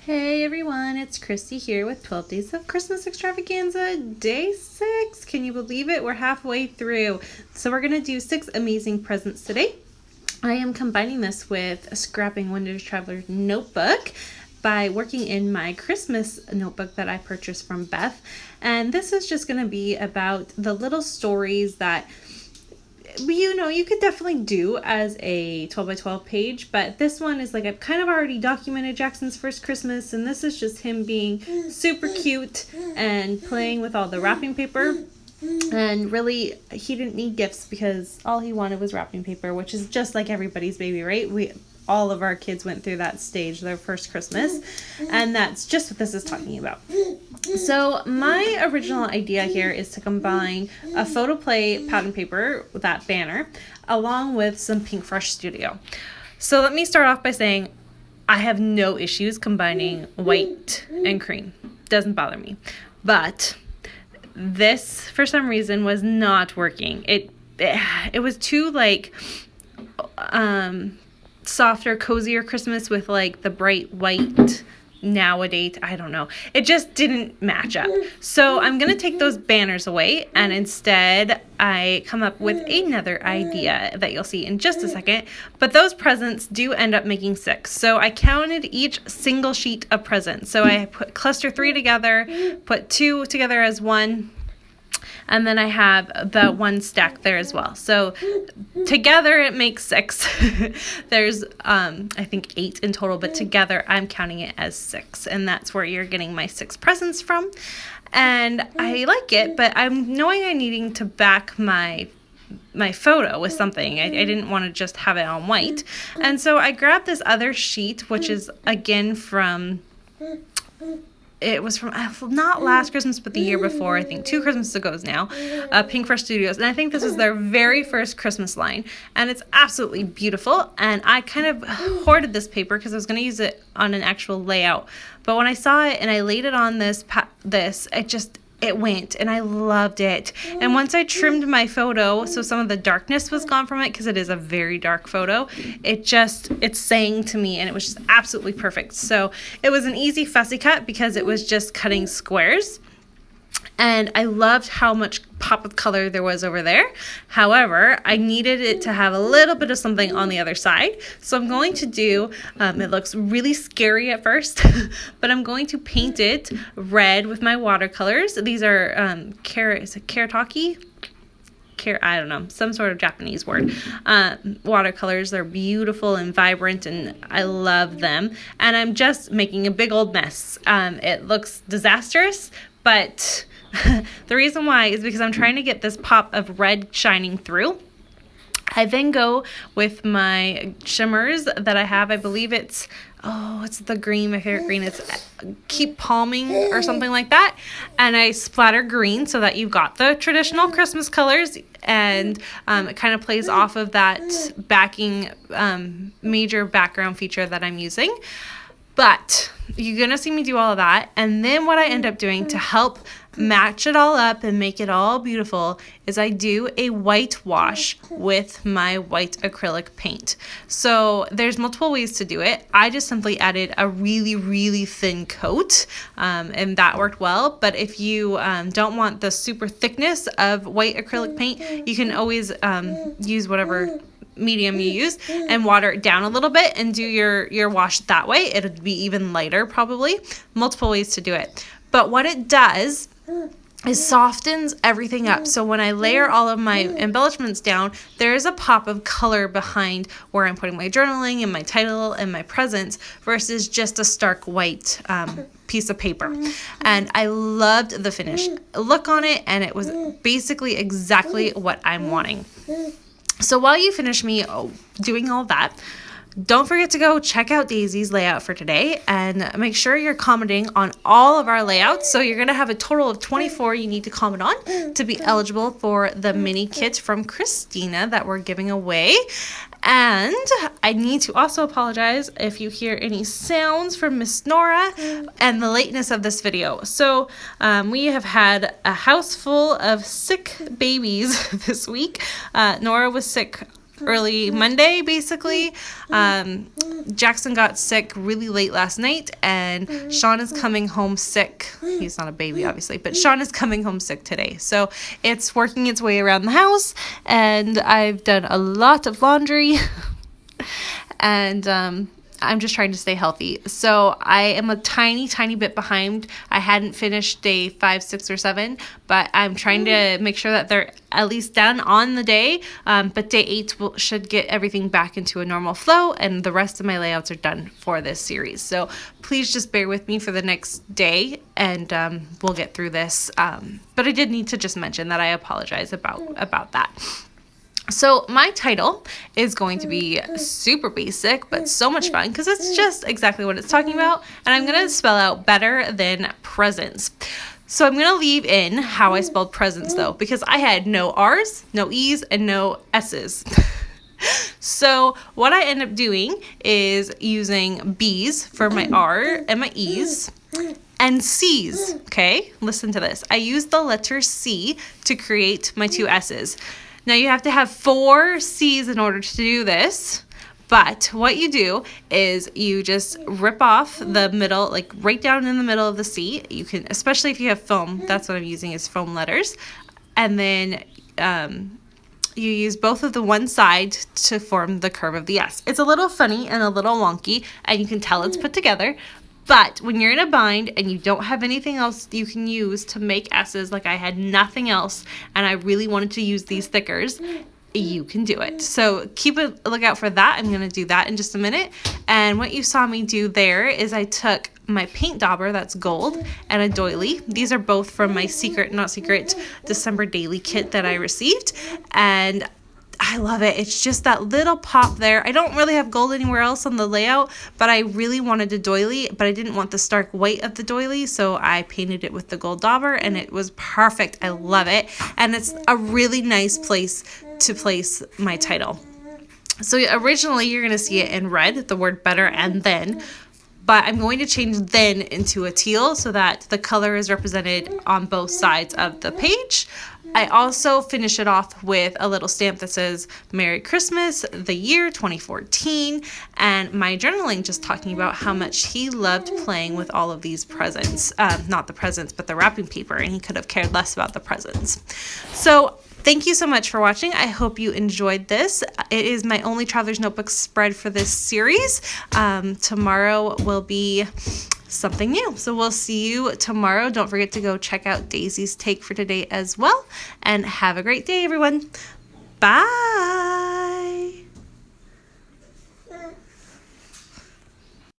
Hey everyone, it's Christy here with 12 Days of Christmas Extravaganza, day 6. Can you believe it? We're halfway through. So we're going to do 6 amazing presents today. I am combining this with a Scrapping Wonders Traveler notebook by working in my Christmas notebook that I purchased from Beth. And this is just going to be about the little stories that you could definitely do as a 12 by 12 page, but this one is like I've kind of already documented Jackson's first Christmas, and this is just him being super cute and playing with all the wrapping paper. And really, he didn't need gifts because all he wanted was wrapping paper, which is just like everybody's baby, right? All of our kids went through that stage, their first Christmas, and that's just what this is talking about. So my original idea here is to combine a photo play pattern paper, that banner, along with some Pink Fresh Studio. So let me start off by saying I have no issues combining white and cream. Doesn't bother me. But this, for some reason, was not working. It was too softer, cozier Christmas with like the bright white nowadays. I don't know. It just didn't match up. So I'm going to take those banners away, and instead I come up with another idea that you'll see in just a second. But those presents do end up making 6. So I counted each single sheet of presents. So I put cluster 3 together, put 2 together as one, and then I have the one stack there as well. So together it makes 6. There's, I think 8 in total, but together I'm counting it as 6. And that's where you're getting my 6 presents from. And I like it, but I'm knowing I'm needing to back my photo with something. I didn't want to just have it on white. And so I grabbed this other sheet, which is again from... It was from not last Christmas, but the year before. I think 2 Christmases ago now. Pink Fresh Studios. And I think this was their very first Christmas line. And it's absolutely beautiful. And I kind of hoarded this paper because I was going to use it on an actual layout. But when I saw it and I laid it on this, it went, and I loved it. And once I trimmed my photo, so some of the darkness was gone from it, because it is a very dark photo, it's saying to me, and it was just absolutely perfect. So it was an easy fussy cut because it was just cutting squares. And I loved how much pop of color there was over there. However, I needed it to have a little bit of something on the other side. So I'm going to do, it looks really scary at first, but I'm going to paint it red with my watercolors. These are karatake? I don't know, some sort of Japanese word. Watercolors, they're beautiful and vibrant, and I love them. And I'm just making a big old mess. It looks disastrous, but the reason why is because I'm trying to get this pop of red shining through. I then go with my shimmers that I have. I believe it's the green, my favorite green. It's Keep Palming or something like that. And I splatter green so that you've got the traditional Christmas colors, and it kind of plays off of that backing major background feature that I'm using. But you're going to see me do all of that. And then what I end up doing to help match it all up and make it all beautiful is I do a white wash with my white acrylic paint. So there's multiple ways to do it. I just simply added a really, really thin coat, and that worked well. But if you don't want the super thickness of white acrylic paint, you can always use whatever medium you use and water it down a little bit and do your wash that way. It'll be even lighter probably. Multiple ways to do it. But what it does is softens everything up. So when I layer all of my embellishments down, there is a pop of color behind where I'm putting my journaling and my title and my presents versus just a stark white piece of paper. And I loved the finished look on it, and it was basically exactly what I'm wanting. So while you finish me doing all that, don't forget to go check out Daisy's layout for today, and make sure you're commenting on all of our layouts. So you're going to have a total of 24 you need to comment on to be eligible for the mini kit from Christina that we're giving away. And I need to also apologize if you hear any sounds from Miss Nora and the lateness of this video. So we have had a house full of sick babies this week. Nora was sick early Monday, basically. Jackson got sick really late last night, and Sean is coming home sick. He's not a baby, obviously, but Sean is coming home sick today. So it's working its way around the house, and I've done a lot of laundry, and I'm just trying to stay healthy. So I am a tiny bit behind. I hadn't finished day 5, 6, or 7, but I'm trying to make sure that they're at least done on the day. But day 8 should get everything back into a normal flow, and the rest of my layouts are done for this series. So please just bear with me for the next day, and we'll get through this. But I did need to just mention that I apologize about that. So my title is going to be super basic, but so much fun because it's just exactly what it's talking about. And I'm going to spell out better than presents. So I'm going to leave in how I spelled presents though, because I had no R's, no E's, and no S's. So what I end up doing is using B's for my R and my E's. And C's, okay? Listen to this. I use the letter C to create my 2 S's. Now you have to have 4 C's in order to do this, but what you do is you just rip off the middle, like right down in the middle of the C. You can, especially if you have foam, that's what I'm using is foam letters. And then you use both of the one side to form the curve of the S. It's a little funny and a little wonky, and you can tell it's put together. But when you're in a bind and you don't have anything else you can use to make S's, like I had nothing else, and I really wanted to use these thickers, you can do it. So keep a lookout for that. I'm going to do that in just a minute. And what you saw me do there is I took my paint dauber, that's gold, and a doily. These are both from my not secret December daily kit that I received. And I love it. It's just that little pop there. I don't really have gold anywhere else on the layout, but I really wanted a doily, but I didn't want the stark white of the doily, so I painted it with the gold dauber, and it was perfect. I love it, and it's a really nice place to place my title. So originally you're going to see it in red, the word better and then, but I'm going to change then into a teal so that the color is represented on both sides of the page. I also finish it off with a little stamp that says Merry Christmas, the year 2014, and my journaling just talking about how much he loved playing with all of these presents. Not the presents, but the wrapping paper, and he could have cared less about the presents. So thank you so much for watching. I hope you enjoyed this. It is my only Traveler's Notebook spread for this series. Tomorrow will be something new. So we'll see you tomorrow. Don't forget to go check out Daisy's take for today as well. And have a great day, everyone. Bye.